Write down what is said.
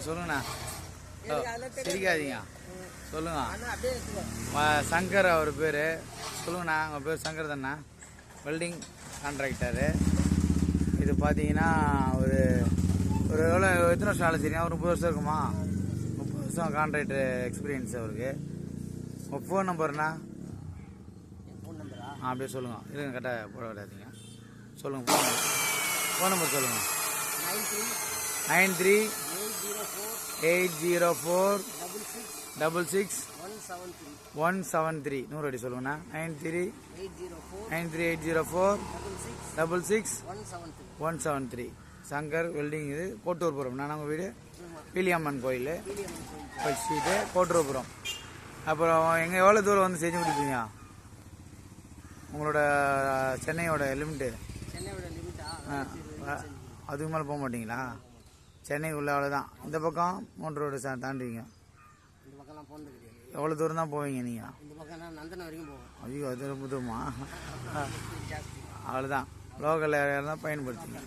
சொல்லுங்கண்ணா. சிரிக்காதீங்க, சொல்லுங்க. சங்கர் அவர் பேர். சொல்லுங்கண்ணா, உங்கள் பேர் சங்கர் தானே? Welding contractor. இது பார்த்தீங்கன்னா ஒரு எவ்வளோ எத்தனை வருஷம் வேலை செய்யுங்க? ஒரு 30 வருஷம் இருக்குமா? 30 வருஷம் கான்ட்ராக்டர் எக்ஸ்பீரியன்ஸ் அவருக்கு. உங்கள் ஃபோன் நம்பர்ண்ணா? அப்படியே சொல்லுங்கள். இருங்க, கரெக்டாக போட விடாதீங்க. சொல்லுங்கள், ஃபோன் நம்பர் சொல்லுங்கள். 93-804-66-173. 100 அடி சொல்லுங்கண்ணா. 93-804-66-173. சங்கர் வெல்டிங். இது கோட்டூர்புரம். நான் உங்கள் வீடு பீலியம்மன் கோயில் ஸ்ட்ரீட்டு, கோட்டூர்புரம். அப்புறம் எங்கே எவ்வளோ தூரம் வந்து செஞ்சு கொடுப்பீங்க? உங்களோட சென்னையோட லிமிட்டு? அதுக்கு மேலே போக மாட்டிங்களா? சென்னை உள்ள அவ்வளோதான். இந்த பக்கம் மோட்டர் ரோடு தாண்டுவீங்க. எவ்வளோ தூரம் தான் போவீங்க நீங்கள்? ஐயோ, அது ரொம்ப தூரமா? அவ்வளோதான். லோக்கல் ஏரியா தான் பயன்படுத்துங்க.